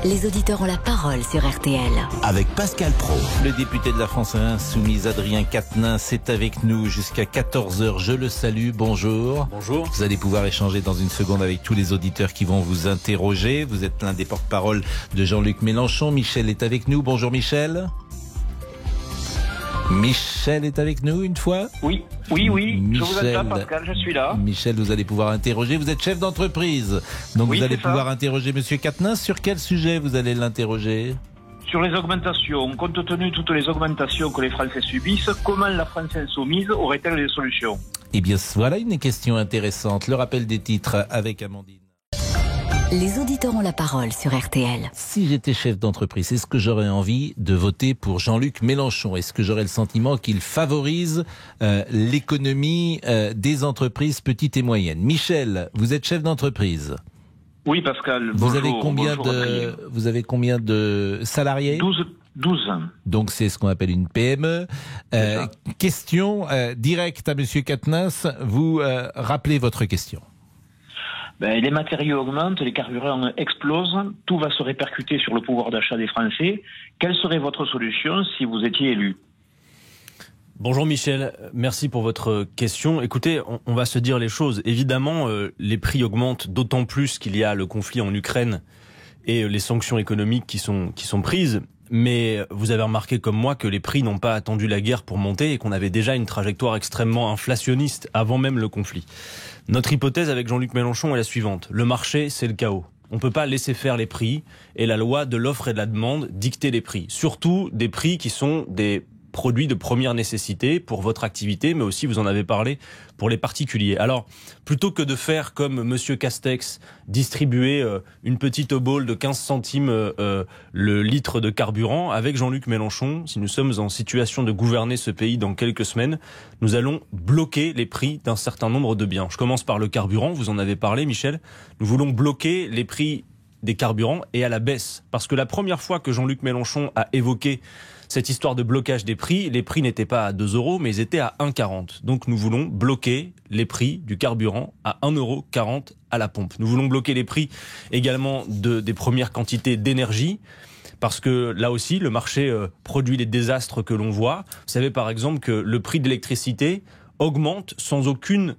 Les auditeurs ont la parole sur RTL. Avec Pascal Praud. Le député de la France Insoumise, Adrien Quatennens, est avec nous jusqu'à 14h. Je le salue, bonjour. Bonjour. Vous allez pouvoir échanger dans une seconde avec tous les auditeurs qui vont vous interroger. Vous êtes l'un des porte-parole de Jean-Luc Mélenchon. Michel est avec nous. Bonjour Michel. Michel est avec nous une fois ? Oui. Michel, je vous attends Pascal, je suis là. Michel, vous allez pouvoir interroger. Vous êtes chef d'entreprise. Donc oui, vous allez pouvoir ça. interroger Monsieur Quatennens. Sur quel sujet vous allez l'interroger ? Sur les augmentations, compte tenu de toutes les augmentations que les Français subissent, comment la France Insoumise aurait-elle des solutions ? Eh bien, voilà une question intéressante. Le rappel des titres avec Amandine. Les auditeurs ont la parole sur RTL. Si j'étais chef d'entreprise, est-ce que j'aurais envie de voter pour Jean-Luc Mélenchon ? Est-ce que j'aurais le sentiment qu'il favorise l'économie des entreprises petites et moyennes ? Michel, vous êtes chef d'entreprise. Oui Pascal, Vous bonjour, avez combien de salariés ? 12. Donc c'est ce qu'on appelle une PME. Question directe à Monsieur Quatennens. Vous rappelez votre question. Les matériaux augmentent, les carburants explosent, tout va se répercuter sur le pouvoir d'achat des Français. Quelle serait votre solution si vous étiez élu ? Bonjour Michel, merci pour votre question. Écoutez, on va se dire les choses. Évidemment, les prix augmentent d'autant plus qu'il y a le conflit en Ukraine et les sanctions économiques qui sont prises. Mais vous avez remarqué comme moi que les prix n'ont pas attendu la guerre pour monter et qu'on avait déjà une trajectoire extrêmement inflationniste avant même le conflit. Notre hypothèse avec Jean-Luc Mélenchon est la suivante. Le marché, c'est le chaos. On ne peut pas laisser faire les prix et la loi de l'offre et de la demande dicter les prix. Surtout des prix qui sont des produits de première nécessité pour votre activité, mais aussi, vous en avez parlé, pour les particuliers. Alors, plutôt que de faire comme Monsieur Castex, distribuer une petite obole de 15 centimes le litre de carburant, avec Jean-Luc Mélenchon, si nous sommes en situation de gouverner ce pays dans quelques semaines, nous allons bloquer les prix d'un certain nombre de biens. Je commence par le carburant, vous en avez parlé, Michel. Nous voulons bloquer les prix des carburants et à la baisse. Parce que la première fois que Jean-Luc Mélenchon a évoqué cette histoire de blocage des prix, les prix n'étaient pas à 2 €, mais ils étaient à 1,40 €. Donc nous voulons bloquer les prix du carburant à 1,40 € à la pompe. Nous voulons bloquer les prix également des premières quantités d'énergie, parce que là aussi, le marché produit les désastres que l'on voit. Vous savez par exemple que le prix de l'électricité augmente sans aucune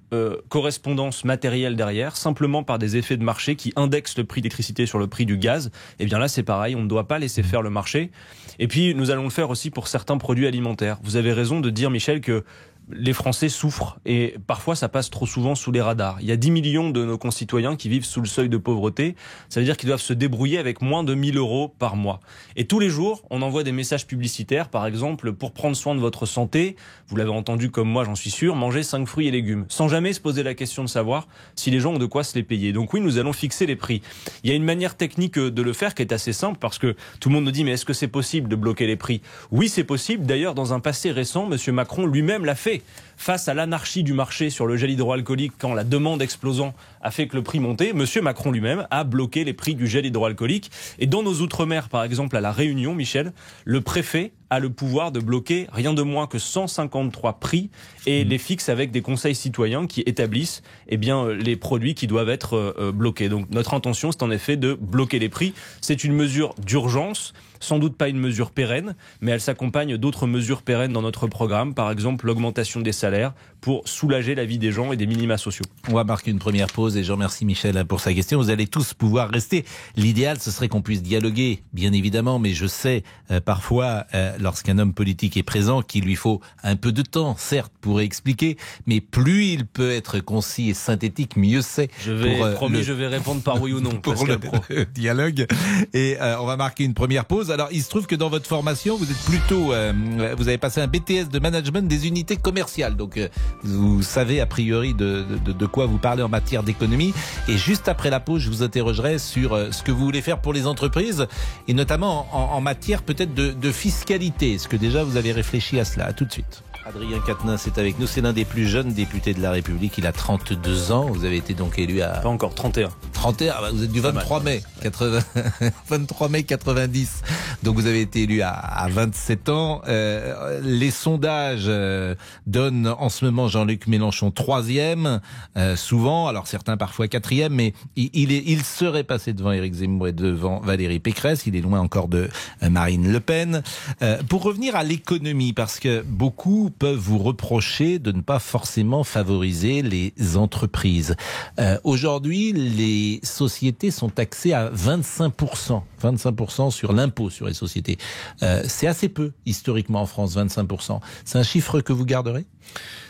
correspondance matérielle derrière, simplement par des effets de marché qui indexent le prix d'électricité sur le prix du gaz. Et bien là, c'est pareil, on ne doit pas laisser faire le marché. Et puis, nous allons le faire aussi pour certains produits alimentaires. Vous avez raison de dire, Michel, que les Français souffrent et parfois ça passe trop souvent sous les radars. Il y a 10 millions de nos concitoyens qui vivent sous le seuil de pauvreté. Ça veut dire qu'ils doivent se débrouiller avec moins de 1 000 € par mois. Et tous les jours, on envoie des messages publicitaires, par exemple, pour prendre soin de votre santé. Vous l'avez entendu comme moi, j'en suis sûr, manger 5 fruits et légumes, sans jamais se poser la question de savoir si les gens ont de quoi se les payer. Donc oui, nous allons fixer les prix. Il y a une manière technique de le faire qui est assez simple, parce que tout le monde nous dit, mais est-ce que c'est possible de bloquer les prix ? Oui, c'est possible. D'ailleurs, dans un passé récent, M. Macron lui-même l'a fait. Face à l'anarchie du marché sur le gel hydroalcoolique, quand la demande explosant a fait que le prix montait, M. Macron lui-même a bloqué les prix du gel hydroalcoolique. Et dans nos outre-mer, par exemple à La Réunion, Michel, le préfet a le pouvoir de bloquer rien de moins que 153 prix et les fixe avec des conseils citoyens qui établissent les produits qui doivent être bloqués. Donc notre intention, c'est en effet de bloquer les prix. C'est une mesure d'urgence, sans doute pas une mesure pérenne, mais elle s'accompagne d'autres mesures pérennes dans notre programme, par exemple l'augmentation des salaires pour soulager la vie des gens et des minima sociaux. On va marquer une première pause et je remercie Michel pour sa question. Vous allez tous pouvoir rester. L'idéal, ce serait qu'on puisse dialoguer, bien évidemment, mais je sais parfois, lorsqu'un homme politique est présent, qu'il lui faut un peu de temps, certes, pour expliquer, mais plus il peut être concis et synthétique, mieux c'est. Je vais répondre par oui ou non. Pour le dialogue. Et on va marquer une première pause. Alors, il se trouve que dans votre formation, vous êtes plutôt, vous avez passé un BTS de management des unités commerciales. Donc, vous savez a priori de quoi vous parlez en matière d'économie. Et juste après la pause, je vous interrogerai sur ce que vous voulez faire pour les entreprises et notamment en matière peut-être de fiscalité. Est-ce que déjà vous avez réfléchi à cela ? À tout de suite. Adrien Quatennens est avec nous, c'est l'un des plus jeunes députés de la République, il a 32 ans, vous avez été donc élu à... Pas encore, 31. 31, vous êtes du 23 mai 80, 23 mai 90. Donc vous avez été élu à 27 ans. Les sondages donnent en ce moment Jean-Luc Mélenchon 3e, souvent, alors certains parfois 4e, mais il serait passé devant Éric Zemmour et devant Valérie Pécresse. Il est loin encore de Marine Le Pen. Pour revenir à l'économie, parce que beaucoup peuvent vous reprocher de ne pas forcément favoriser les entreprises. Aujourd'hui, les sociétés sont taxées à 25% sur l'impôt sur les sociétés. C'est assez peu, historiquement, en France, 25%. C'est un chiffre que vous garderez ?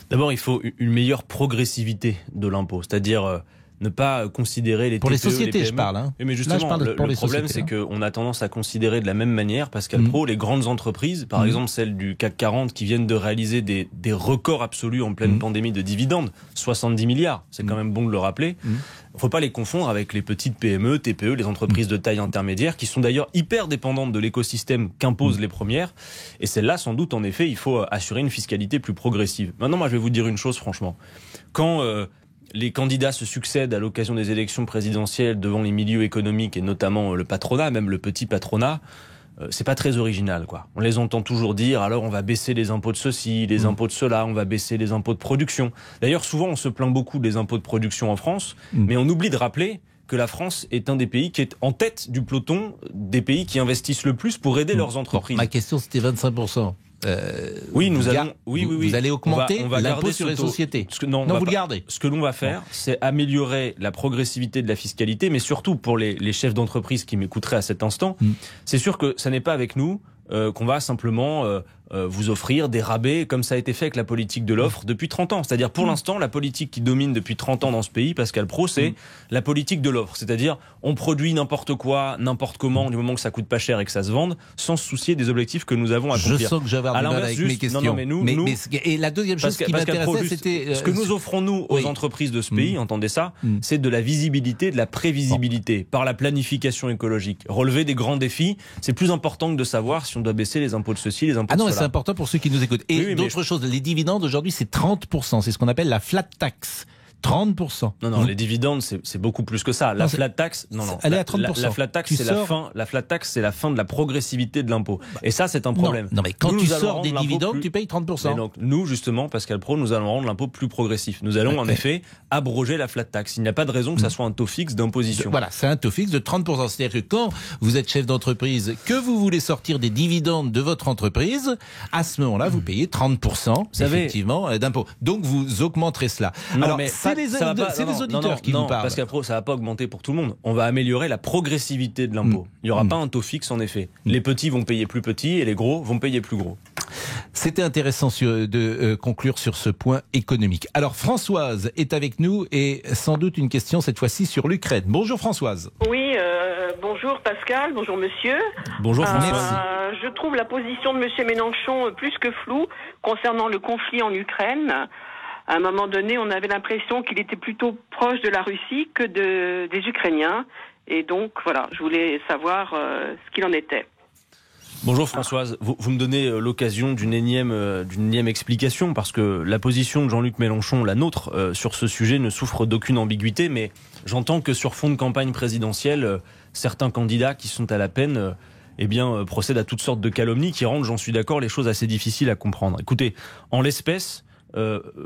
D'abord, il faut une meilleure progressivité de l'impôt, c'est-à-dire ne pas considérer les pour TPE, les sociétés, les PME. je parle. Hein. Mais justement, là, le problème, c'est qu'on a tendance à considérer de la même manière, Pascal Praud, les grandes entreprises, par exemple celles du CAC 40, qui viennent de réaliser des records absolus en pleine pandémie de dividendes, 70 milliards, c'est quand même bon de le rappeler. Il ne faut pas les confondre avec les petites PME, TPE, les entreprises de taille intermédiaire, qui sont d'ailleurs hyper dépendantes de l'écosystème qu'imposent les premières. Et celles-là, sans doute, en effet, il faut assurer une fiscalité plus progressive. Maintenant, moi, je vais vous dire une chose, franchement. Quand les candidats se succèdent à l'occasion des élections présidentielles devant les milieux économiques et notamment le patronat, même le petit patronat, c'est pas très original, quoi. On les entend toujours dire, alors on va baisser les impôts de ceci, les impôts de cela, on va baisser les impôts de production. D'ailleurs, souvent, on se plaint beaucoup des impôts de production en France, mais on oublie de rappeler que la France est un des pays qui est en tête du peloton des pays qui investissent le plus pour aider leurs entreprises. Ma question, c'était 25%. Oui, nous allons. Oui. Vous allez augmenter on va l'impôt sur les sociétés. Non, vous le gardez. Ce que l'on va faire, c'est améliorer la progressivité de la fiscalité, mais surtout pour les chefs d'entreprise qui m'écouteraient à cet instant, c'est sûr que ça n'est pas avec nous qu'on va simplement vous offrir des rabais comme ça a été fait avec la politique de l'offre depuis 30 ans. C'est-à-dire pour l'instant, la politique qui domine depuis 30 ans dans ce pays, Pascal Praud, c'est la politique de l'offre. C'est-à-dire on produit n'importe quoi, n'importe comment, du moment que ça coûte pas cher et que ça se vende, sans se soucier des objectifs que nous avons à accomplir. Je sens que j'avais du mal avec mes questions. Non, mais nous, et la deuxième chose qui m'intéressait, c'était... ce que nous offrons, nous, aux entreprises de ce pays, entendez ça, c'est de la visibilité, de la prévisibilité, par la planification écologique. Relever des grands défis, c'est plus important que de savoir si on doit baisser les impôts de ceci, les impôts de cela. C'est important pour ceux qui nous écoutent. Et d'autres choses, les dividendes aujourd'hui, c'est 30%. C'est ce qu'on appelle la flat tax. 30%. Non, les dividendes, c'est beaucoup plus que ça. La flat tax, elle est à 30%. La flat tax, c'est la fin. La flat tax, c'est la fin de la progressivité de l'impôt. Et ça, c'est un problème. Non, mais quand tu sors des dividendes, tu payes 30%. Et donc, nous, justement, Pascal Praud, nous allons rendre l'impôt plus progressif. Nous allons, en effet, abroger la flat tax. Il n'y a pas de raison que ça soit un taux fixe d'imposition. Voilà, c'est un taux fixe de 30%. C'est-à-dire que quand vous êtes chef d'entreprise, que vous voulez sortir des dividendes de votre entreprise, à ce moment-là, vous payez 30%, effectivement, d'impôt. Donc, vous augmenterez cela. Alors, mais c'est les auditeurs qui nous parlent. Pascal Praud, ça va pas augmenter pour tout le monde. On va améliorer la progressivité de l'impôt. Il n'y aura pas un taux fixe, en effet. Les petits vont payer plus petit et les gros vont payer plus gros. C'était intéressant de conclure sur ce point économique. Alors, Françoise est avec nous et sans doute une question cette fois-ci sur l'Ukraine. Bonjour Françoise. Oui, bonjour Pascal, bonjour monsieur. Bonjour Françoise. Je trouve la position de monsieur Mélenchon plus que floue concernant le conflit en Ukraine. À un moment donné, on avait l'impression qu'il était plutôt proche de la Russie que des Ukrainiens. Et donc, voilà, je voulais savoir ce qu'il en était. Bonjour Françoise, vous me donnez l'occasion d'une énième explication, parce que la position de Jean-Luc Mélenchon, la nôtre, sur ce sujet ne souffre d'aucune ambiguïté, mais j'entends que sur fond de campagne présidentielle, certains candidats qui sont à la peine... procèdent à toutes sortes de calomnies qui rendent, j'en suis d'accord, les choses assez difficiles à comprendre. Écoutez, en l'espèce,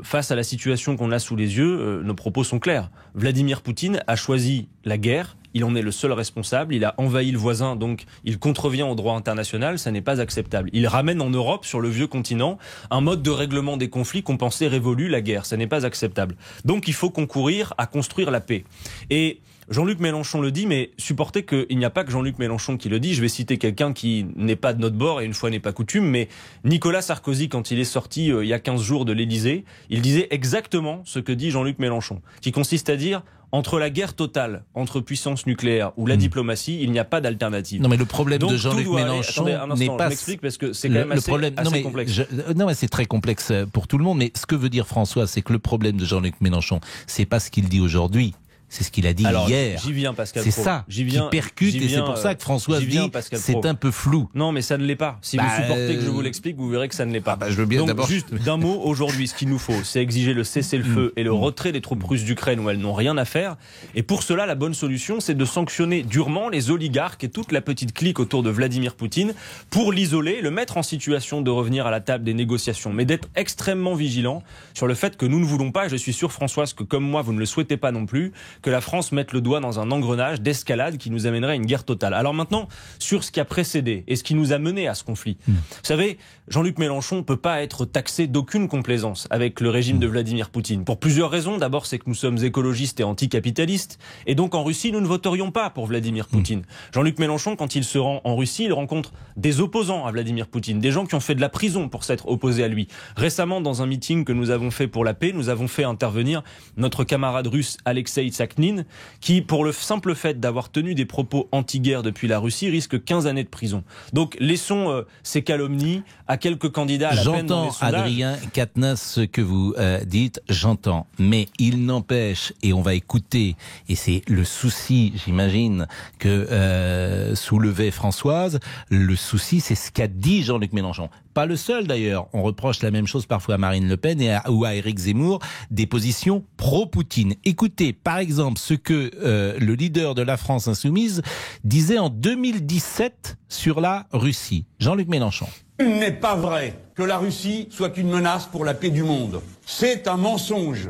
face à la situation qu'on a sous les yeux, nos propos sont clairs. Vladimir Poutine a choisi la guerre, il en est le seul responsable, il a envahi le voisin, donc il contrevient au droit international, ça n'est pas acceptable. Il ramène en Europe, sur le vieux continent, un mode de règlement des conflits qu'on pensait révolu, la guerre, ça n'est pas acceptable. Donc il faut concourir à construire la paix. Et Jean-Luc Mélenchon le dit, mais supportez qu'il n'y a pas que Jean-Luc Mélenchon qui le dit. Je vais citer quelqu'un qui n'est pas de notre bord, et une fois n'est pas coutume, mais Nicolas Sarkozy, quand il est sorti il y a 15 jours de l'Élysée, il disait exactement ce que dit Jean-Luc Mélenchon, qui consiste à dire... Entre la guerre totale, entre puissances nucléaires ou la diplomatie, il n'y a pas d'alternative. Non, mais le problème de Jean-Luc Mélenchon n'est pas... Je m'explique parce que c'est quand même assez complexe. Non, mais c'est très complexe pour tout le monde. Mais ce que veut dire François, c'est que le problème de Jean-Luc Mélenchon, c'est pas ce qu'il dit aujourd'hui. C'est ce qu'il a dit hier. J'y viens, Pascal C'est Praud. ça J'y viens, qui percute, et c'est pour ça que Françoise dit c'est un peu flou. Non, mais ça ne l'est pas. Si vous supportez que je vous l'explique, vous verrez que ça ne l'est pas. Je veux bien. Donc, d'abord juste d'un mot, aujourd'hui, ce qu'il nous faut, c'est exiger le cessez-le-feu et le retrait des troupes russes d'Ukraine où elles n'ont rien à faire. Et pour cela, la bonne solution, c'est de sanctionner durement les oligarques et toute la petite clique autour de Vladimir Poutine pour l'isoler, le mettre en situation de revenir à la table des négociations, mais d'être extrêmement vigilant sur le fait que nous ne voulons pas, et je suis sûr, Françoise, que comme moi, vous ne le souhaitez pas non plus, que la France mette le doigt dans un engrenage d'escalade qui nous amènerait à une guerre totale. Alors maintenant, sur ce qui a précédé et ce qui nous a mené à ce conflit. Vous savez, Jean-Luc Mélenchon ne peut pas être taxé d'aucune complaisance avec le régime de Vladimir Poutine. Pour plusieurs raisons. D'abord, c'est que nous sommes écologistes et anticapitalistes. Et donc, en Russie, nous ne voterions pas pour Vladimir Poutine. Jean-Luc Mélenchon, quand il se rend en Russie, il rencontre des opposants à Vladimir Poutine, des gens qui ont fait de la prison pour s'être opposés à lui. Récemment, dans un meeting que nous avons fait pour la paix, nous avons fait intervenir notre camarade russe Alexei Sakhnine, qui, pour le simple fait d'avoir tenu des propos anti-guerre depuis la Russie, risque 15 années de prison. Donc, laissons ces calomnies à quelques candidats à la peine dans les sondages. J'entends, Adrien Quatennens, ce que vous dites, j'entends. Mais il n'empêche, et on va écouter, et c'est le souci, j'imagine, que soulevait Françoise, le souci, c'est ce qu'a dit Jean-Luc Mélenchon. Pas le seul d'ailleurs, on reproche la même chose parfois à Marine Le Pen ou à Éric Zemmour, des positions pro-Poutine. Écoutez par exemple ce que le leader de la France insoumise disait en 2017 sur la Russie. Jean-Luc Mélenchon. Il n'est pas vrai que la Russie soit une menace pour la paix du monde. C'est un mensonge.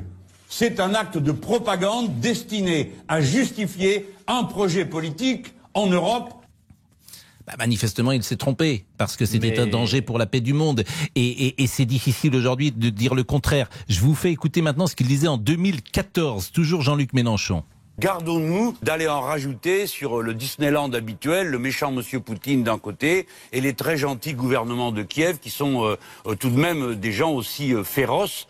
C'est un acte de propagande destiné à justifier un projet politique en Europe. Manifestement, il s'est trompé, parce que c'était un danger pour la paix du monde. Et c'est difficile aujourd'hui de dire le contraire. Je vous fais écouter maintenant ce qu'il disait en 2014, toujours Jean-Luc Mélenchon. Gardons-nous d'aller en rajouter sur le Disneyland habituel, le méchant monsieur Poutine d'un côté, et les très gentils gouvernements de Kiev, qui sont tout de même des gens aussi féroces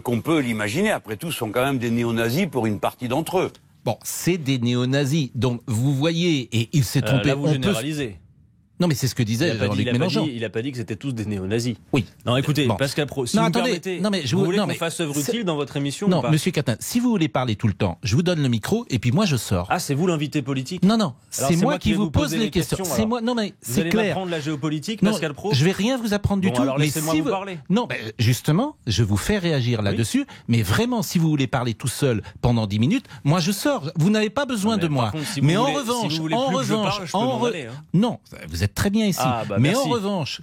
qu'on peut l'imaginer. Après tout, ce sont quand même des néo-nazis pour une partie d'entre eux. Bon, c'est des néo-nazis. Donc, vous voyez, et il s'est trompé. Là, vous généralisez. Non, mais c'est ce que disait Jean-Luc Mélenchon. Il n'a pas dit que c'était tous des néo-nazis. Oui. Non, écoutez, bon. Pascal Praud, si vous permettez, vous voulez qu'on fasse œuvre utile dans votre émission Non, ou pas? Monsieur Quatennens, si vous voulez parler tout le temps, je vous donne le micro et puis moi je sors. Ah, c'est vous l'invité politique? Non, c'est moi qui vous pose les questions. C'est moi. Non, mais c'est clair. Vous allez m'apprendre la géopolitique, Pascal Praud? Je vais rien vous apprendre du tout. Alors laissez-moi vous parler. Non, justement, je vous fais réagir là-dessus. Mais vraiment, si vous voulez parler tout seul pendant 10 minutes, moi je sors. Vous n'avez pas besoin de moi. Mais en revanche, non, vous êtes très bien ici. Mais en revanche,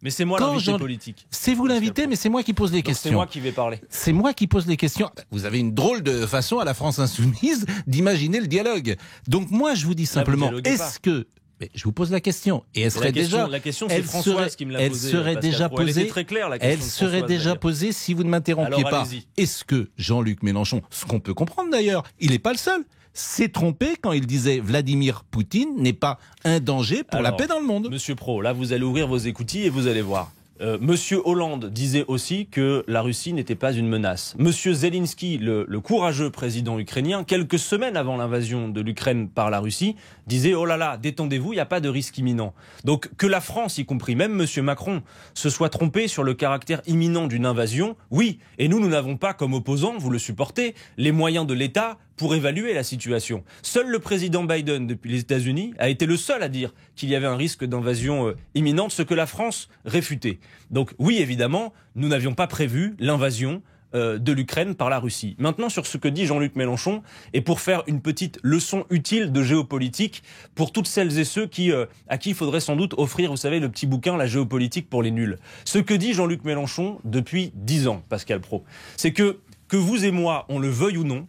mais c'est moi l'invité politique. C'est vous l'invité, mais c'est moi qui pose les questions. C'est moi qui vais parler. C'est moi qui pose les questions. Vous avez une drôle de façon à la France insoumise d'imaginer le dialogue. Donc moi, je vous dis simplement, est-ce que... Mais je vous pose la question. Et elle serait déjà... La question, c'est Françoise qui me l'a posée. Elle serait déjà posée. Elle était très claire, la question. Elle serait déjà posée si vous ne m'interrompiez pas. Est-ce que Jean-Luc Mélenchon, ce qu'on peut comprendre d'ailleurs, il n'est pas le seul, s'est trompé quand il disait Vladimir Poutine n'est pas un danger pour la paix dans le monde. Monsieur Praud, là vous allez ouvrir vos écoutilles et vous allez voir. Monsieur Hollande disait aussi que la Russie n'était pas une menace. Monsieur Zelensky, le courageux président ukrainien, quelques semaines avant l'invasion de l'Ukraine par la Russie, disait « Oh là là, détendez-vous, il n'y a pas de risque imminent ». Donc que la France, y compris même Monsieur Macron, se soit trompé sur le caractère imminent d'une invasion, oui. Et nous n'avons pas, comme opposants, vous le supportez, les moyens de l'État pour évaluer la situation. Seul le président Biden, depuis les États-Unis, a été le seul à dire qu'il y avait un risque d'invasion imminente, ce que la France réfutait. Donc oui, évidemment, nous n'avions pas prévu l'invasion de l'Ukraine par la Russie. Maintenant, sur ce que dit Jean-Luc Mélenchon, et pour faire une petite leçon utile de géopolitique pour toutes celles et ceux à qui il faudrait sans doute offrir, vous savez, le petit bouquin « La géopolitique pour les nuls ». Ce que dit Jean-Luc Mélenchon depuis 10 ans, Pascal Praud, c'est que vous et moi, on le veuille ou non,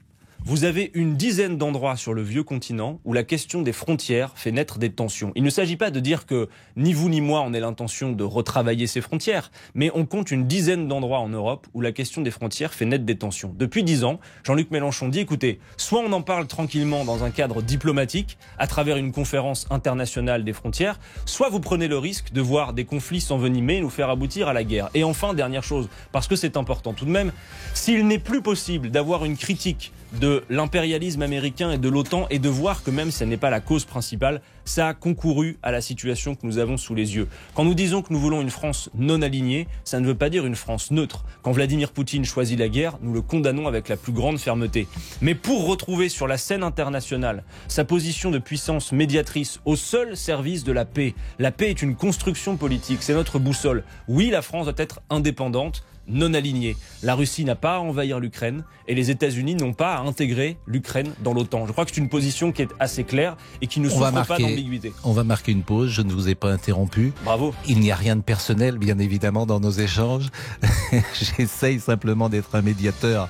vous avez une dizaine d'endroits sur le vieux continent où la question des frontières fait naître des tensions. Il ne s'agit pas de dire que ni vous ni moi on ait l'intention de retravailler ces frontières, mais on compte une dizaine d'endroits en Europe où la question des frontières fait naître des tensions. Depuis 10 ans, Jean-Luc Mélenchon dit, écoutez, soit on en parle tranquillement dans un cadre diplomatique, à travers une conférence internationale des frontières, soit vous prenez le risque de voir des conflits s'envenimer et nous faire aboutir à la guerre. Et enfin, dernière chose, parce que c'est important tout de même, s'il n'est plus possible d'avoir une critique de de l'impérialisme américain et de l'OTAN et de voir que même si ce n'est pas la cause principale, ça a concouru à la situation que nous avons sous les yeux. Quand nous disons que nous voulons une France non alignée, ça ne veut pas dire une France neutre. Quand Vladimir Poutine choisit la guerre, nous le condamnons avec la plus grande fermeté. Mais pour retrouver sur la scène internationale sa position de puissance médiatrice au seul service de la paix est une construction politique, c'est notre boussole. Oui, la France doit être indépendante, non alignée. La Russie n'a pas à envahir l'Ukraine et les États-Unis n'ont pas à intégrer l'Ukraine dans l'OTAN. Je crois que c'est une position qui est assez claire et qui ne souffre pas d'ambiguïté. On va marquer une pause, je ne vous ai pas interrompu. Bravo. Il n'y a rien de personnel, bien évidemment, dans nos échanges. J'essaye simplement d'être un médiateur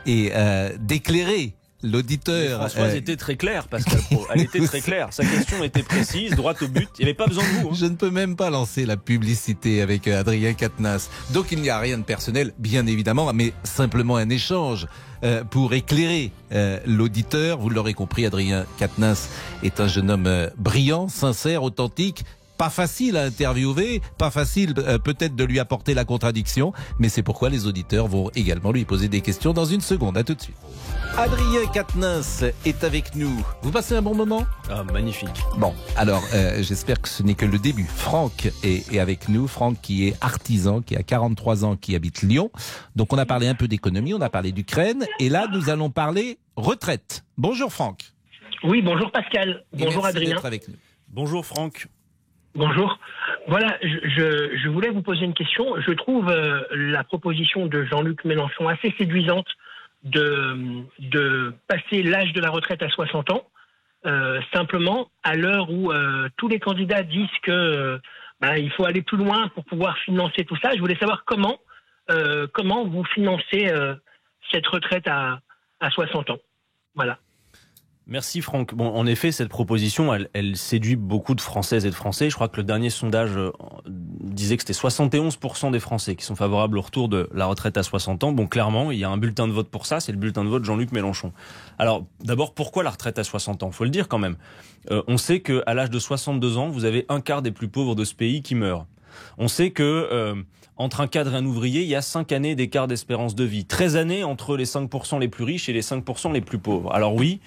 et d'éclairer l'auditeur. Françoise était très claire, Pascal Praud. Elle était très claire. Sa question était précise, droite au but. Il n'y avait pas besoin de vous. Je ne peux même pas lancer la publicité avec Adrien Quatennens. Donc il n'y a rien de personnel, bien évidemment, mais simplement un échange pour éclairer l'auditeur. Vous l'aurez compris, Adrien Quatennens est un jeune homme brillant, sincère, authentique. Pas facile à interviewer, pas facile peut-être de lui apporter la contradiction, mais c'est pourquoi les auditeurs vont également lui poser des questions dans une seconde. À tout de suite. Adrien Quatennens est avec nous. Vous passez un bon moment ? Ah, magnifique. Bon, alors j'espère que ce n'est que le début. Franck est avec nous. Franck qui est artisan, qui a 43 ans, qui habite Lyon. Donc on a parlé un peu d'économie, on a parlé d'Ukraine. Et là, nous allons parler retraite. Bonjour Franck. Oui, bonjour Pascal. Bonjour Adrien. D'être avec nous. Bonjour Franck. Bonjour. Voilà, je voulais vous poser une question. Je trouve la proposition de Jean-Luc Mélenchon assez séduisante de passer l'âge de la retraite à 60 ans, simplement à l'heure où tous les candidats disent que il faut aller plus loin pour pouvoir financer tout ça. Je voulais savoir comment vous financez cette retraite à 60 ans. Voilà. Merci Franck. Bon, en effet, cette proposition, elle séduit beaucoup de Françaises et de Français. Je crois que le dernier sondage disait que c'était 71% des Français qui sont favorables au retour de la retraite à 60 ans. Bon, clairement, il y a un bulletin de vote pour ça, c'est le bulletin de vote Jean-Luc Mélenchon. Alors, d'abord, pourquoi la retraite à 60 ans ? Faut le dire quand même. On sait qu'à l'âge de 62 ans, vous avez un quart des plus pauvres de ce pays qui meurent. On sait que entre un cadre et un ouvrier, il y a 5 années d'écart d'espérance de vie. 13 années entre les 5% les plus riches et les 5% les plus pauvres. Alors oui,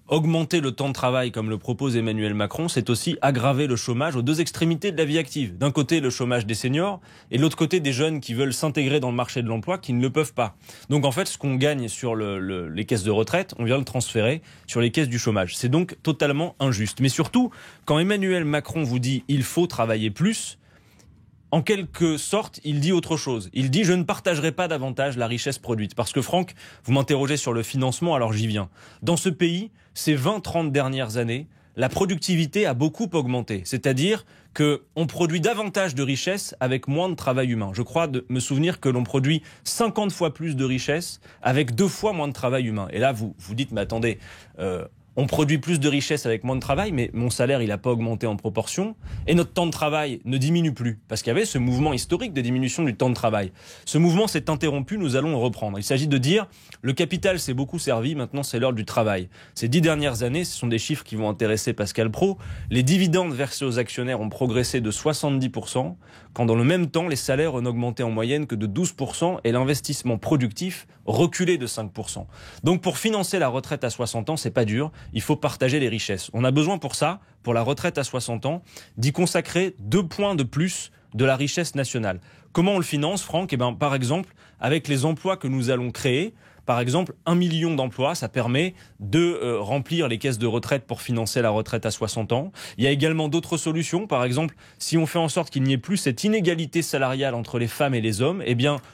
augmenter le temps de travail comme le propose Emmanuel Macron, c'est aussi aggraver le chômage aux deux extrémités de la vie active. D'un côté, le chômage des seniors et de l'autre côté, des jeunes qui veulent s'intégrer dans le marché de l'emploi qui ne le peuvent pas. Donc en fait, ce qu'on gagne sur les caisses de retraite, on vient le transférer sur les caisses du chômage. C'est donc totalement injuste. Mais surtout, quand Emmanuel Macron vous dit « il faut travailler plus », en quelque sorte, il dit autre chose. Il dit « je ne partagerai pas davantage la richesse produite ». Parce que Franck, vous m'interrogez sur le financement, alors j'y viens. Dans ce pays, ces 20-30 dernières années, la productivité a beaucoup augmenté. C'est-à-dire qu'on produit davantage de richesse avec moins de travail humain. Je crois me souvenir que l'on produit 50 fois plus de richesse avec 2 fois moins de travail humain. Et là, vous dites « mais attendez, on produit plus de richesse avec moins de travail, mais mon salaire, il n'a pas augmenté en proportion. Et notre temps de travail ne diminue plus. Parce qu'il y avait ce mouvement historique de diminution du temps de travail. Ce mouvement s'est interrompu, nous allons le reprendre. Il s'agit de dire, le capital s'est beaucoup servi, maintenant c'est l'heure du travail. Ces 10 dernières années, ce sont des chiffres qui vont intéresser Pascal Praud. Les dividendes versés aux actionnaires ont progressé de 70%, quand dans le même temps, les salaires ont augmenté en moyenne que de 12% et l'investissement productif reculé de 5%. Donc pour financer la retraite à 60 ans, c'est pas dur. Il faut partager les richesses. On a besoin pour ça, pour la retraite à 60 ans, d'y consacrer 2 points de plus de la richesse nationale. Comment on le finance, Franck ? Par exemple, avec les emplois que nous allons créer. Par exemple, 1 million d'emplois, ça permet de remplir les caisses de retraite pour financer la retraite à 60 ans. Il y a également d'autres solutions. Par exemple, si on fait en sorte qu'il n'y ait plus cette inégalité salariale entre les femmes et les hommes,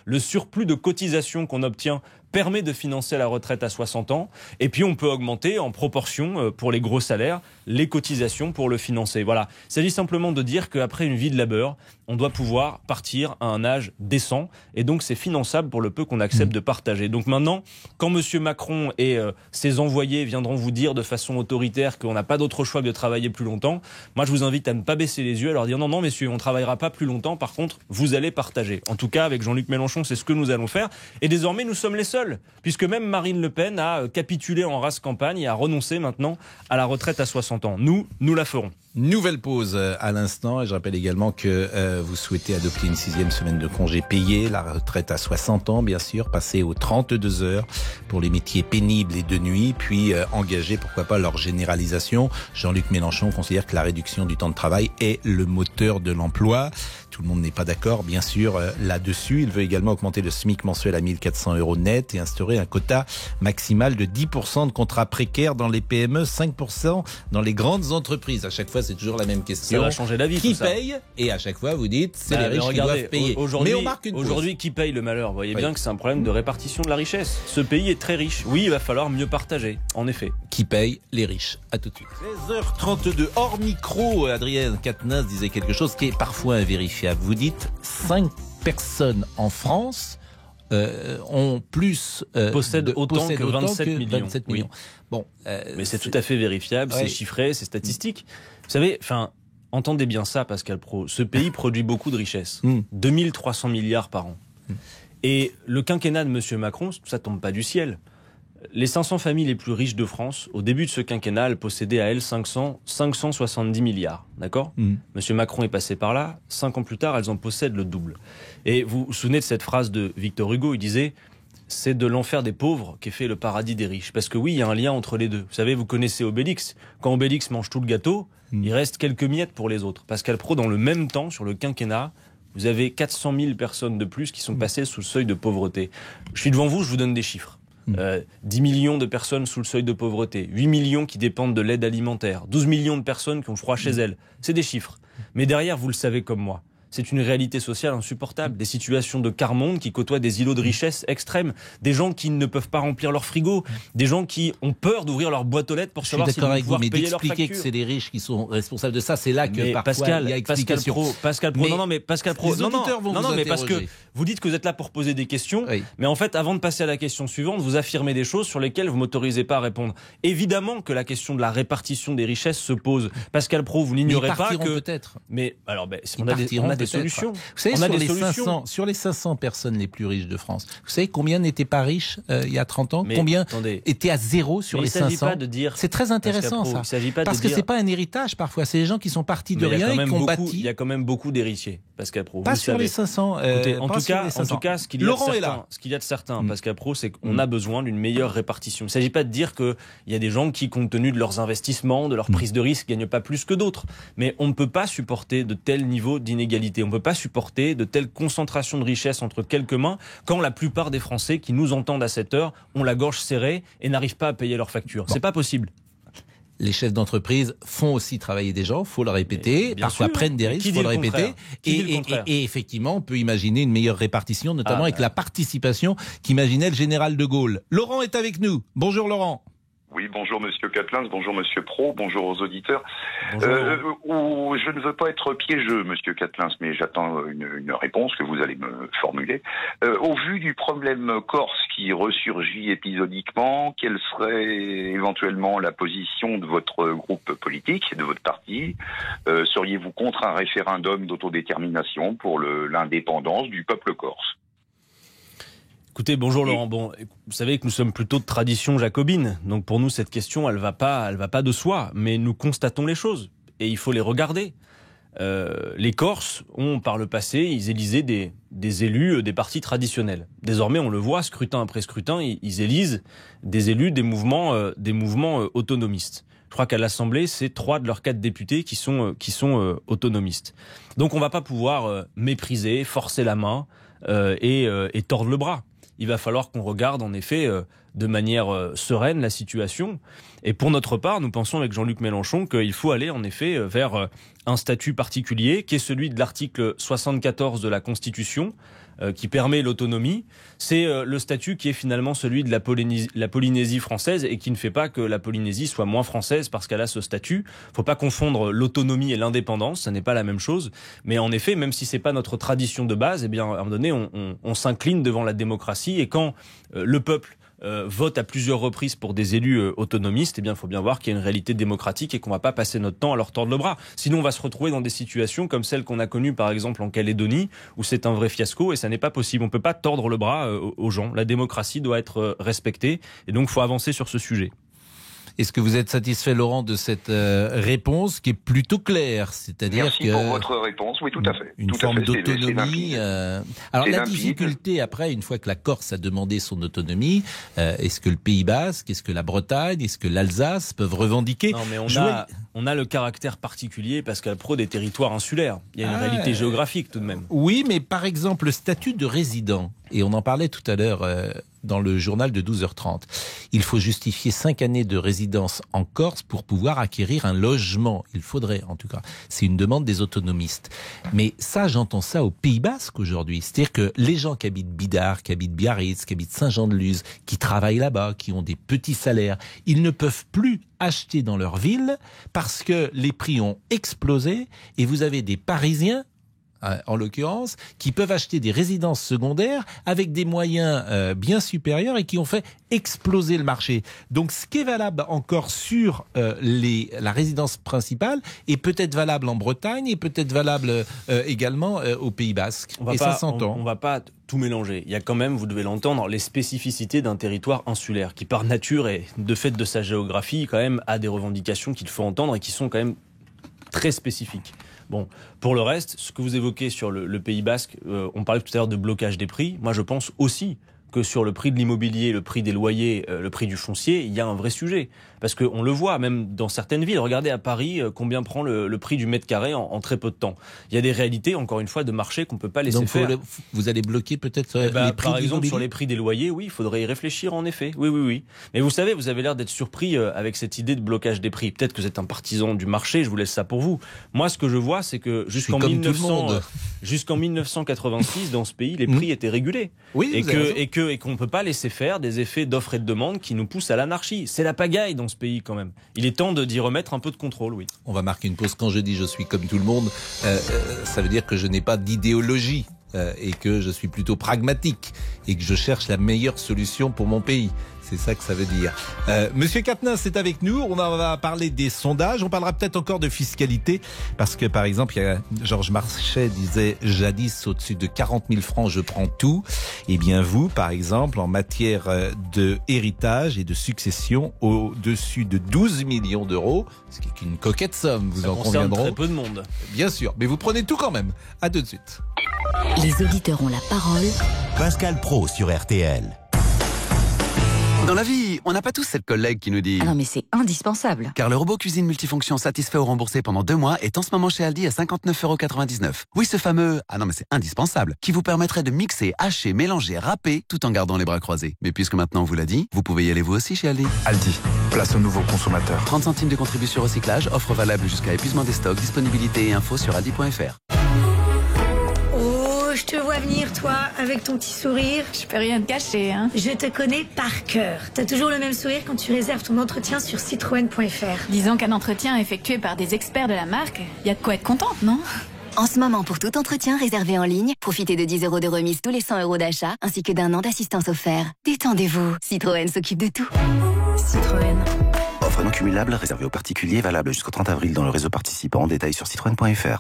le surplus de cotisations qu'on obtient permet de financer la retraite à 60 ans. Et puis, on peut augmenter en proportion, pour les gros salaires, les cotisations pour le financer. Voilà. Il s'agit simplement de dire qu'après une vie de labeur, on doit pouvoir partir à un âge décent. Et donc, c'est finançable pour le peu qu'on accepte de partager. Donc maintenant, quand M. Macron et ses envoyés viendront vous dire de façon autoritaire qu'on n'a pas d'autre choix que de travailler plus longtemps, moi, je vous invite à ne pas baisser les yeux, à leur dire non, messieurs, on ne travaillera pas plus longtemps. Par contre, vous allez partager. En tout cas, avec Jean-Luc Mélenchon, c'est ce que nous allons faire. Et désormais, nous sommes les seuls, puisque même Marine Le Pen a capitulé en race campagne et a renoncé maintenant à la retraite à 60 ans. Nous la ferons. Nouvelle pause à l'instant et je rappelle également que vous souhaitez adopter une 6e semaine de congé payé, la retraite à 60 ans, bien sûr, passer aux 32 heures pour les métiers pénibles et de nuit, puis engager, pourquoi pas, leur généralisation. Jean-Luc Mélenchon considère que la réduction du temps de travail est le moteur de l'emploi. Tout le monde n'est pas d'accord, bien sûr, là-dessus. Il veut également augmenter le SMIC mensuel à 1 400 € net et instaurer un quota maximal de 10% de contrats précaires dans les PME, 5% dans les grandes entreprises. À chaque fois, c'est toujours la même question. Ça va changer la vie, qui tout ça. paye? Et à chaque fois, vous dites, c'est les riches qui doivent payer. Mais on marque une pause. Aujourd'hui, qui paye le malheur? Vous voyez bien que c'est un problème de répartition de la richesse. Ce pays est très riche. Oui, il va falloir mieux partager, en effet. Qui paye? Les riches. À tout de suite. 16h32. Hors micro, Adrien Quatennens disait quelque chose qui est parfois invérifiable. Vous dites 5 personnes en France ont plus possèdent autant que 27 millions. 27 millions. Oui. Bon, mais c'est tout à fait vérifiable, c'est chiffré, c'est statistique. Vous savez, entendez bien ça, Pascal Praud. Ce pays produit beaucoup de richesses, 2300 milliards par an. Et le quinquennat de M. Macron, ça tombe pas du ciel. Les 500 familles les plus riches de France, au début de ce quinquennat, elles possédaient à elles 570 milliards. D'accord ? Monsieur Macron est passé par là. 5 ans plus tard, elles en possèdent le double. Et vous vous souvenez de cette phrase de Victor Hugo, il disait « C'est de l'enfer des pauvres qu'est fait le paradis des riches ». Parce que oui, il y a un lien entre les deux. Vous savez, vous connaissez Obélix. Quand Obélix mange tout le gâteau, il reste quelques miettes pour les autres. Pascal Praud, dans le même temps, sur le quinquennat, vous avez 400 000 personnes de plus qui sont passées sous le seuil de pauvreté. Je suis devant vous, je vous donne des chiffres. 10 millions de personnes sous le seuil de pauvreté, 8 millions qui dépendent de l'aide alimentaire, 12 millions de personnes qui ont froid chez elles. C'est des chiffres. Mais derrière, vous le savez comme moi, c'est une réalité sociale insupportable. Des situations de quart-monde qui côtoient des îlots de richesse extrêmes. Des gens qui ne peuvent pas remplir leur frigo. Des gens qui ont peur d'ouvrir leur boîte aux lettres pour savoir s'ils vont pouvoir payer leurs factures. Mais d'expliquer que c'est les riches qui sont responsables de ça, c'est là que parfois il y a explication. Pascal Praud, mais parce que vous dites que vous êtes là pour poser des questions. Oui. Mais en fait, avant de passer à la question suivante, vous affirmez des choses sur lesquelles vous m'autorisez pas à répondre. Évidemment que la question de la répartition des richesses se pose. Pascal Praud, vous n'ignorez pas que... peut-être. Mais alors, on a des solutions. Vous savez, sur les 500 personnes les plus riches de France, vous savez combien n'étaient pas riches il y a 30 ans? Combien étaient à zéro sur les 500? C'est très intéressant ça. Parce que c'est pas un héritage parfois, c'est des gens qui sont partis de rien et qui ont bâti. Il y a quand même beaucoup d'héritiers, Pascal Praud. Pas sur les 500. En tout cas, ce qu'il y a de certain, Pascal Praud, c'est qu'on a besoin d'une meilleure répartition. Il ne s'agit pas de dire qu'il y a des gens qui, compte tenu de leurs investissements, de leur prise de risque, gagnent pas plus que d'autres. Mais on ne peut pas supporter de tels niveaux d'inégalité. On ne peut pas supporter de telles concentrations de richesse entre quelques mains quand la plupart des Français qui nous entendent à cette heure ont la gorge serrée et n'arrivent pas à payer leurs factures. C'est pas possible. Les chefs d'entreprise font aussi travailler des gens, faut le répéter, parfois prennent des risques, faut le répéter. Et effectivement, on peut imaginer une meilleure répartition, notamment avec la participation qu'imaginait le général de Gaulle. Laurent est avec nous. Bonjour Laurent. Oui, bonjour Monsieur Quatennens, bonjour Monsieur Praud, bonjour aux auditeurs. Bonjour. Je ne veux pas être piégeux, Monsieur Quatennens, mais j'attends une réponse que vous allez me formuler. Au vu du problème corse qui ressurgit épisodiquement, quelle serait éventuellement la position de votre groupe politique, de votre parti? Seriez-vous contre un référendum d'autodétermination pour l'indépendance du peuple corse? Écoutez, bonjour Laurent. Bon, vous savez que nous sommes plutôt de tradition jacobine, donc pour nous cette question, elle va pas de soi. Mais nous constatons les choses et il faut les regarder. Les Corses ont par le passé, ils élisaient des élus des partis traditionnels. Désormais, on le voit, scrutin après scrutin, ils élisent des élus des mouvements autonomistes. Je crois qu'à l'Assemblée, c'est 3 de leurs 4 députés qui sont autonomistes. Donc on va pas pouvoir mépriser, forcer la main et tordre le bras. Il va falloir qu'on regarde en effet de manière sereine la situation. Et pour notre part, nous pensons avec Jean-Luc Mélenchon qu'il faut aller en effet vers un statut particulier qui est celui de l'article 74 de la Constitution qui permet l'autonomie. C'est le statut qui est finalement celui de la Polynésie française et qui ne fait pas que la Polynésie soit moins française parce qu'elle a ce statut. Il ne faut pas confondre l'autonomie et l'indépendance, ça n'est pas la même chose. Mais en effet, même si ce n'est pas notre tradition de base, eh bien, à un moment donné, on s'incline devant la démocratie et quand le peuple vote à plusieurs reprises pour des élus autonomistes, eh bien, il faut bien voir qu'il y a une réalité démocratique et qu'on ne va pas passer notre temps à leur tordre le bras. Sinon, on va se retrouver dans des situations comme celles qu'on a connues, par exemple, en Calédonie, où c'est un vrai fiasco et ça n'est pas possible. On ne peut pas tordre le bras aux gens. La démocratie doit être respectée et donc il faut avancer sur ce sujet. Est-ce que vous êtes satisfait, Laurent, de cette réponse qui est plutôt claire? C'est-à-dire Merci pour votre réponse. Oui, tout à fait. Une tout forme à fait. d'autonomie. Alors, la limpide. difficulté, après, une fois que la Corse a demandé son autonomie, est-ce que le Pays Basque, est-ce que la Bretagne, est-ce que l'Alsace peuvent revendiquer? Non, mais on a le caractère particulier parce qu'elle prend des territoires insulaires. Il y a une réalité géographique tout de même. Oui, mais par exemple, le statut de résident, et on en parlait tout à l'heure dans le journal de 12h30, il faut justifier 5 années de résidence en Corse pour pouvoir acquérir un logement. Il faudrait, en tout cas. C'est une demande des autonomistes. Mais ça, j'entends ça au Pays Basque aujourd'hui. C'est-à-dire que les gens qui habitent Bidart, qui habitent Biarritz, qui habitent Saint-Jean-de-Luz, qui travaillent là-bas, qui ont des petits salaires, ils ne peuvent plus acheter dans leur ville parce que les prix ont explosé et vous avez des Parisiens, en l'occurrence, qui peuvent acheter des résidences secondaires avec des moyens bien supérieurs et qui ont fait exploser le marché. Donc ce qui est valable encore sur la résidence principale est peut-être valable en Bretagne et peut-être valable également au Pays Basque. Et ça s'entend. On ne va pas tout mélanger. Il y a quand même, vous devez l'entendre, les spécificités d'un territoire insulaire qui par nature et de fait de sa géographie quand même a des revendications qu'il faut entendre et qui sont quand même très spécifiques. Bon, pour le reste, ce que vous évoquez sur le Pays Basque, on parlait tout à l'heure de blocage des prix. Moi, je pense aussi que sur le prix de l'immobilier, le prix des loyers, le prix du foncier, il y a un vrai sujet. Parce qu'on le voit, même dans certaines villes. Regardez à Paris, combien prend le prix du mètre carré en très peu de temps. Il y a des réalités, encore une fois, de marché qu'on ne peut pas laisser faire. Donc vous allez bloquer peut-être les prix par exemple, sur les prix des loyers, oui, il faudrait y réfléchir en effet. Oui. Mais vous savez, vous avez l'air d'être surpris avec cette idée de blocage des prix. Peut-être que vous êtes un partisan du marché, je vous laisse ça pour vous. Moi, ce que je vois, c'est que jusqu'en 1986, dans ce pays, les prix étaient régulés. Oui, et qu'on ne peut pas laisser faire des effets d'offre et de demande qui nous poussent à l'anarchie. C'est la pagaille dans ce pays quand même. Il est temps d'y remettre un peu de contrôle, oui. On va marquer une pause. Quand je dis je suis comme tout le monde, ça veut dire que je n'ai pas d'idéologie et que je suis plutôt pragmatique et que je cherche la meilleure solution pour mon pays. C'est ça que ça veut dire. Monsieur Quatennens est avec nous. On va parler des sondages. On parlera peut-être encore de fiscalité. Parce que, par exemple, Georges Marchais disait jadis au-dessus de 40 000 francs, je prends tout. Eh bien, vous, par exemple, en matière de héritage et de succession, au-dessus de 12 millions d'euros, ce qui est une coquette somme, vous en conviendrez. Très peu de monde. Bien sûr. Mais vous prenez tout quand même. À tout de suite. Les auditeurs ont la parole. Pascal Praud sur RTL. Dans la vie, on n'a pas tous cette collègue qui nous dit... Ah non, mais c'est indispensable. Car le robot cuisine multifonction satisfait ou remboursé pendant 2 mois est en ce moment chez Aldi à 59,99 €. Oui, ce fameux... Ah non, mais c'est indispensable. Qui vous permettrait de mixer, hacher, mélanger, râper, tout en gardant les bras croisés. Mais puisque maintenant on vous l'a dit, vous pouvez y aller vous aussi chez Aldi. Aldi, place aux nouveaux consommateurs. 30 centimes de contribution recyclage, offre valable jusqu'à épuisement des stocks, disponibilité et infos sur aldi.fr. Je te vois venir, toi, avec ton petit sourire. Je peux rien te cacher, hein. Je te connais par cœur. T'as toujours le même sourire quand tu réserves ton entretien sur citroën.fr. Disons qu'un entretien effectué par des experts de la marque, y a de quoi être contente, non? En ce moment, pour tout entretien réservé en ligne, profitez de 10 € de remise tous les 100 € d'achat, ainsi que d'1 an d'assistance offert. Détendez-vous, Citroën s'occupe de tout. Citroën. Offre non cumulable, réservée aux particuliers, valable jusqu'au 30 avril dans le réseau participant. Détails sur citroën.fr.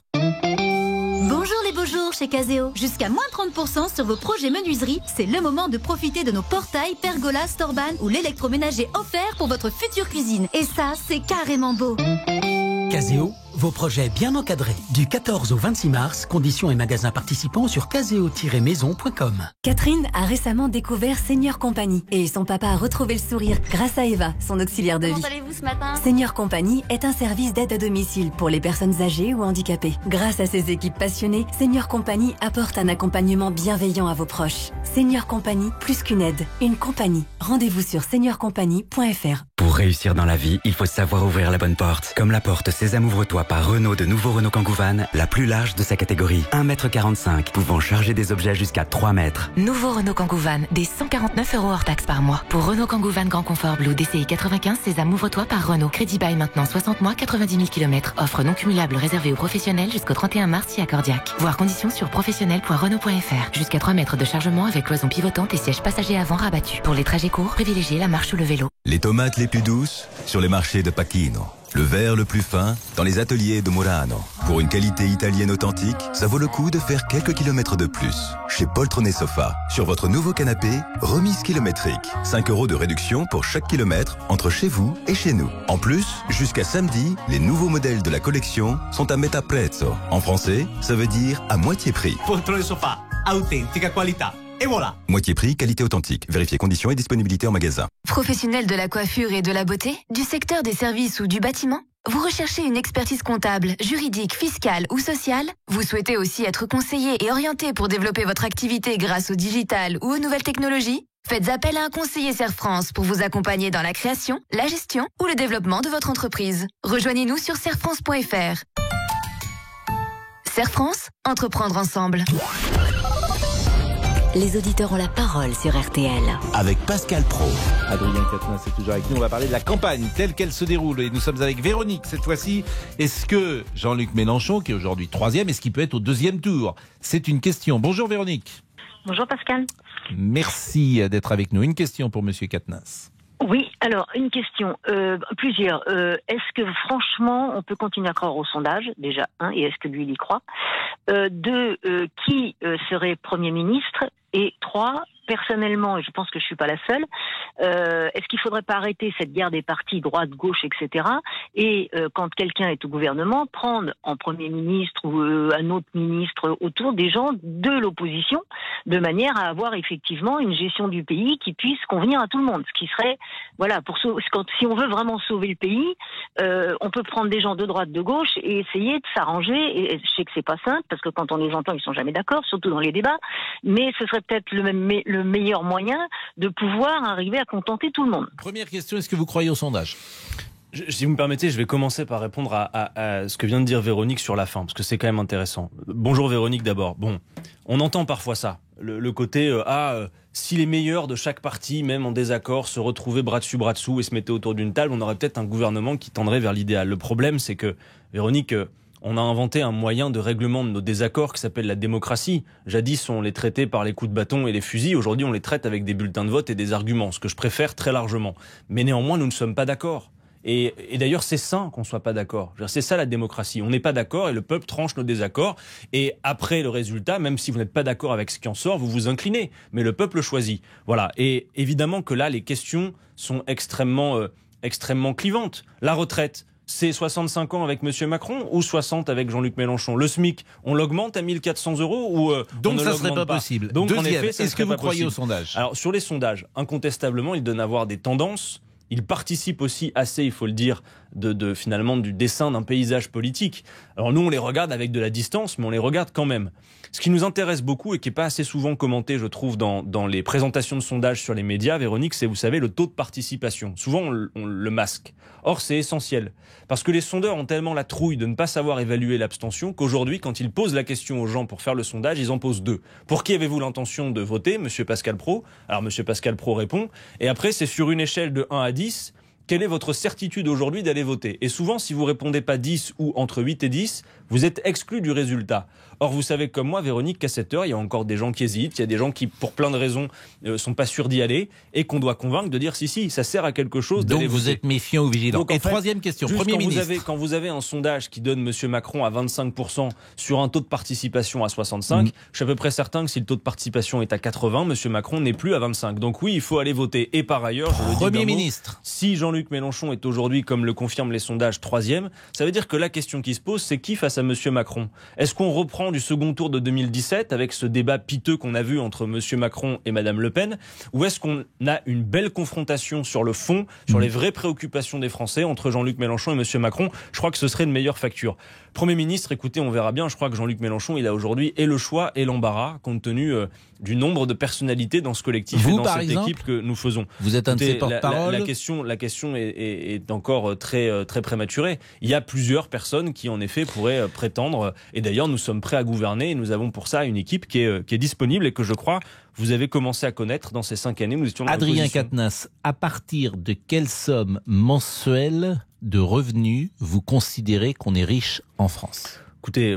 Bonjour les beaux jours chez Caseo. Jusqu'à moins 30% sur vos projets menuiserie. C'est le moment de profiter de nos portails, pergolas, storban ou l'électroménager offert pour votre future cuisine. Et ça, c'est carrément beau. Caseo, vos projets bien encadrés. Du 14 au 26 mars, conditions et magasins participants sur caseo-maison.com. Catherine a récemment découvert Senior Company et son papa a retrouvé le sourire grâce à Eva, son auxiliaire de vie. Comment allez-vous ce matin? Senior Company est un service d'aide à domicile pour les personnes âgées ou handicapées. Grâce à ses équipes passionnées, Senior Company apporte un accompagnement bienveillant à vos proches. Senior Company, plus qu'une aide, une compagnie. Rendez-vous sur seniorcompagnie.fr. Pour réussir dans la vie, il faut savoir ouvrir la bonne porte. Comme la porte Sésame ouvre-toi par Renault de nouveau Renault Kangoo Van, la plus large de sa catégorie. 1,45 m, pouvant charger des objets jusqu'à 3 mètres. Nouveau Renault Kangoo Van, des 149 € hors taxe par mois. Pour Renault Kangoo Van Grand Confort Blue DCI 95, Sésame ouvre-toi par Renault. Crédit bail maintenant 60 mois, 90 000 km. Offre non cumulable réservée aux professionnels jusqu'au 31 mars si accordiaque. Voir conditions sur professionnel.renault.fr. Jusqu'à 3 mètres de chargement avec cloison pivotante et siège passager avant rabattu. Pour les trajets courts, privilégiez la marche ou le vélo. Les tomates les plus douces sur les marchés de Pachino. Le verre le plus fin dans les ateliers de Murano. Pour une qualité italienne authentique, ça vaut le coup de faire quelques kilomètres de plus. Chez Poltrone Sofa, sur votre nouveau canapé, remise kilométrique. 5 € de réduction pour chaque kilomètre entre chez vous et chez nous. En plus, jusqu'à samedi, les nouveaux modèles de la collection sont à metà prezzo. En français, ça veut dire à moitié prix. Poltrone Sofa, authentica qualità. Et voilà. Moitié prix, qualité authentique. Vérifiez conditions et disponibilité en magasin. Professionnel de la coiffure et de la beauté, du secteur des services ou du bâtiment? Vous recherchez une expertise comptable, juridique, fiscale ou sociale? Vous souhaitez aussi être conseillé et orienté pour développer votre activité grâce au digital ou aux nouvelles technologies? Faites appel à un conseiller Serre France pour vous accompagner dans la création, la gestion ou le développement de votre entreprise. Rejoignez-nous sur serrefrance.fr. Serre France, entreprendre ensemble. Les auditeurs ont la parole sur RTL. Avec Pascal Praud. Adrien Quatennens est toujours avec nous. On va parler de la campagne telle qu'elle se déroule. Et nous sommes avec Véronique cette fois-ci. Est-ce que Jean-Luc Mélenchon, qui est aujourd'hui 3e, est-ce qu'il peut être au 2e tour? C'est une question. Bonjour Véronique. Bonjour Pascal. Merci d'être avec nous. Une question pour Monsieur Quatennens. Oui, alors une question, plusieurs. Est-ce que franchement on peut continuer à croire au sondage, déjà, et est-ce que lui il y croit? 2, qui serait Premier ministre? Et 3, personnellement, et je pense que je suis pas la seule, est-ce qu'il faudrait pas arrêter cette guerre des partis droite, gauche, etc. Et quand quelqu'un est au gouvernement, prendre en Premier ministre ou un autre ministre autour des gens de l'opposition, de manière à avoir effectivement une gestion du pays qui puisse convenir à tout le monde. Ce qui serait, voilà, si on veut vraiment sauver le pays, on peut prendre des gens de droite, de gauche et essayer de s'arranger. Et je sais que c'est pas simple parce que quand on les entend, ils sont jamais d'accord, surtout dans les débats. Mais ce serait peut-être le meilleur moyen de pouvoir arriver à contenter tout le monde. Première question, est-ce que vous croyez au sondage? Si vous me permettez, je vais commencer par répondre à ce que vient de dire Véronique sur la fin, parce que c'est quand même intéressant. Bonjour Véronique d'abord. Bon, on entend parfois ça, le côté si les meilleurs de chaque parti, même en désaccord, se retrouvaient bras dessus bras dessous et se mettaient autour d'une table, on aurait peut-être un gouvernement qui tendrait vers l'idéal. Le problème, c'est que Véronique, on a inventé un moyen de règlement de nos désaccords qui s'appelle la démocratie. Jadis, on les traitait par les coups de bâton et les fusils. Aujourd'hui, on les traite avec des bulletins de vote et des arguments, ce que je préfère très largement. Mais néanmoins, nous ne sommes pas d'accord. Et d'ailleurs, c'est sain qu'on ne soit pas d'accord. C'est ça la démocratie. On n'est pas d'accord et le peuple tranche nos désaccords. Et après le résultat, même si vous n'êtes pas d'accord avec ce qui en sort, vous vous inclinez. Mais le peuple choisit. Voilà. Et évidemment que là, les questions sont extrêmement clivantes. La retraite, c'est 65 ans avec M. Macron ou 60 avec Jean-Luc Mélenchon? Le SMIC, on l'augmente à 1 400 € ou donc ça ne serait pas possible. Donc Deuxième, en effet, ça est-ce que vous croyez possible. au sondage? Alors sur les sondages, incontestablement, ils donnent à voir des tendances. Ils participent aussi assez, il faut le dire, finalement du dessin d'un paysage politique. Alors nous, on les regarde avec de la distance, mais on les regarde quand même. Ce qui nous intéresse beaucoup et qui n'est pas assez souvent commenté, je trouve, dans les présentations de sondages sur les médias, Véronique, c'est, vous savez, le taux de participation. Souvent, on le masque. Or, c'est essentiel. Parce que les sondeurs ont tellement la trouille de ne pas savoir évaluer l'abstention qu'aujourd'hui, quand ils posent la question aux gens pour faire le sondage, ils en posent 2. Pour qui avez-vous l'intention de voter, Monsieur Pascal Praud? Alors, Monsieur Pascal Praud répond. Et après, c'est sur une échelle de 1 à 10. Quelle est votre certitude aujourd'hui d'aller voter? Et souvent, si vous répondez pas 10 ou entre 8 et 10, vous êtes exclu du résultat. Or, vous savez comme moi, Véronique, qu'à cette heure, il y a encore des gens qui hésitent, il y a des gens qui, pour plein de raisons, sont pas sûrs d'y aller, et qu'on doit convaincre de dire si, ça sert à quelque chose d'aller voter. Donc vous êtes méfiant ou vigilant. Donc, et troisième question, Premier ministre. Quand vous avez un sondage qui donne M. Macron à 25% sur un taux de participation à 65, je suis à peu près certain que si le taux de participation est à 80, M. Macron n'est plus à 25. Donc oui, il faut aller voter. Et par ailleurs, je le dis Premier ministre. Si Jean-Luc Mélenchon est aujourd'hui, comme le confirment les sondages, 3e, ça veut dire que la question qui se pose, c'est qui face à M. Macron? Est-ce qu'on reprend du second tour de 2017 avec ce débat piteux qu'on a vu entre M. Macron et Mme Le Pen? Ou est-ce qu'on a une belle confrontation sur le fond, sur les vraies préoccupations des Français entre Jean-Luc Mélenchon et M. Macron? Je crois que ce serait une meilleure facture. Premier ministre, écoutez, on verra bien. Je crois que Jean-Luc Mélenchon, il a aujourd'hui et le choix et l'embarras, compte tenu du nombre de personnalités dans ce collectif et dans cette équipe que nous faisons. Vous êtes un de ses porte-parole. La question est encore très prématurée. Il y a plusieurs personnes qui, en effet, pourraient prétendre. Et d'ailleurs, nous sommes prêts à gouverner. Et nous avons pour ça une équipe qui est disponible et que je crois vous avez commencé à connaître dans ces 5 années. Nous étions Adrien Quatennens, à partir de quelle somme mensuelle de revenus vous considérez qu'on est riche en France? Écoutez,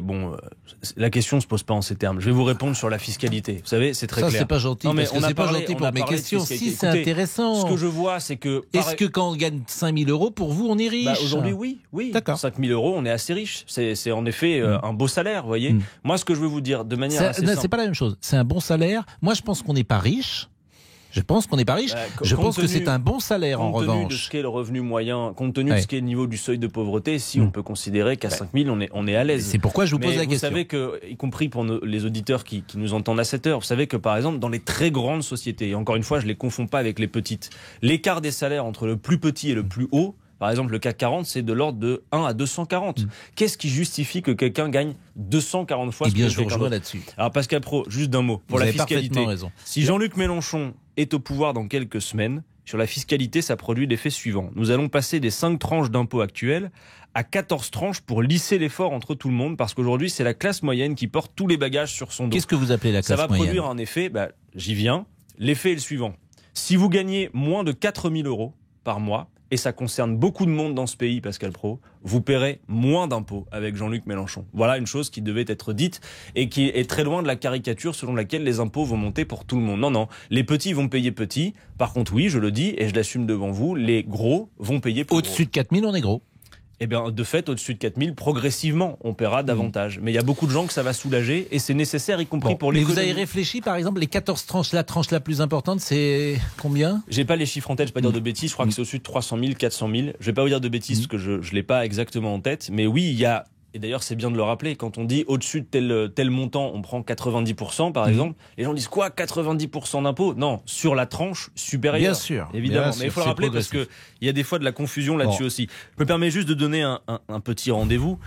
la question ne se pose pas en ces termes. Je vais vous répondre sur la fiscalité. Vous savez, c'est très clair. Ça, c'est pas gentil, parce que c'est pas gentil pour mes questions. Si, c'est intéressant. Ce que je vois, c'est que... Est-ce que quand on gagne 5 000 euros, pour vous, on est riche? Aujourd'hui, oui. D'accord. 5 000 euros, on est assez riche. C'est en effet un beau salaire, vous voyez. Moi, ce que je veux vous dire, de manière assez simple... C'est pas la même chose. C'est un bon salaire. Moi, je pense qu'on n'est pas riche. Je pense que c'est un bon salaire, en revanche. Compte tenu de ce qu'est le revenu moyen, compte tenu de ce qu'est le niveau du seuil de pauvreté, si on peut considérer qu'à 5 000, on est à l'aise. C'est pourquoi je vous pose la question. Vous savez que, y compris pour les auditeurs qui nous entendent à cette heure, vous savez que par exemple, dans les très grandes sociétés, et encore une fois, je ne les confonds pas avec les petites, l'écart des salaires entre le plus petit et le plus haut, par exemple, le CAC 40, c'est de l'ordre de 1 à 240. Qu'est-ce qui justifie que quelqu'un gagne 240 fois ce que je rejoins là-dessus. Alors, Pascal Praud, juste d'un mot. Pour la fiscalité. Raison. Si Jean-Luc Mélenchon est au pouvoir dans quelques semaines, sur la fiscalité, ça produit l'effet suivant. Nous allons passer des 5 tranches d'impôts actuelles à 14 tranches pour lisser l'effort entre tout le monde, parce qu'aujourd'hui, c'est la classe moyenne qui porte tous les bagages sur son dos. Qu'est-ce que vous appelez la classe moyenne? Ça va produire un effet, j'y viens. L'effet est le suivant. Si vous gagnez moins de 4 000 euros par mois, et ça concerne beaucoup de monde dans ce pays, Pascal Praud, vous paierez moins d'impôts avec Jean-Luc Mélenchon. Voilà une chose qui devait être dite et qui est très loin de la caricature selon laquelle les impôts vont monter pour tout le monde. Non, les petits vont payer petits. Par contre, oui, je le dis et je l'assume devant vous, les gros vont payer pour au-dessus de 4 000, on est gros. Eh bien, de fait, au-dessus de 4 000, progressivement, on paiera davantage. Mais il y a beaucoup de gens que ça va soulager et c'est nécessaire, y compris pour l'économie. Mais vous avez réfléchi, par exemple, les 14 tranches, la tranche la plus importante, c'est combien? J'ai pas les chiffres en tête, je vais pas dire de bêtises, je crois que c'est au-dessus de 300 000, 400 000. Je vais pas vous dire de bêtises parce que je l'ai pas exactement en tête. Mais oui, il y a... Et d'ailleurs, c'est bien de le rappeler, quand on dit au-dessus de tel montant, on prend 90% par exemple, les gens disent quoi, 90% d'impôts? Non, sur la tranche supérieure. Bien sûr. Évidemment, mais il faut le rappeler parce qu'il y a des fois de la confusion là-dessus aussi. Je me permets juste de donner un petit rendez-vous.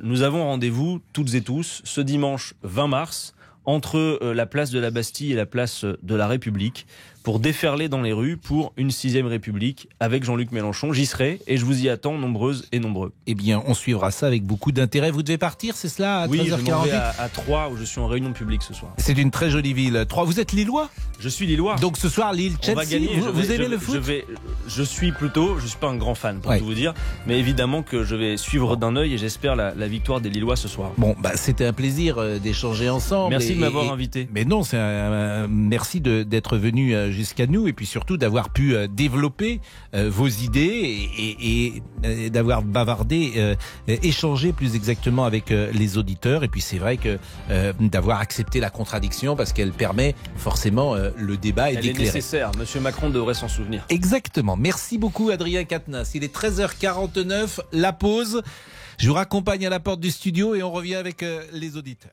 Nous avons rendez-vous, toutes et tous, ce dimanche 20 mars, entre la place de la Bastille et la place de la République, pour déferler dans les rues pour une 6e République avec Jean-Luc Mélenchon. J'y serai et je vous y attends nombreuses et nombreux. Eh bien, on suivra ça avec beaucoup d'intérêt. Vous devez partir, c'est cela, à 13h48? Oui, je m'en vais à Troyes où je suis en réunion publique ce soir. C'est une très jolie ville. Troyes, vous êtes Lillois? Je suis Lillois. Donc ce soir, Lille-Chelsea, on va gagner. Vous aimez le foot? Je suis pas un grand fan pour tout vous dire, mais évidemment que je vais suivre d'un œil et j'espère la victoire des Lillois ce soir. Bon, c'était un plaisir d'échanger ensemble. Merci de m'avoir invité. Mais non, merci d'être venu jusqu'à nous et puis surtout d'avoir pu développer vos idées et d'avoir bavardé, échangé plus exactement avec les auditeurs. Et puis c'est vrai que d'avoir accepté la contradiction parce qu'elle permet forcément le débat et d'éclairer. Elle est nécessaire. Monsieur Macron devrait s'en souvenir. Exactement. Merci beaucoup Adrien Quatennens. Il est 13h49, la pause. Je vous raccompagne à la porte du studio et on revient avec les auditeurs.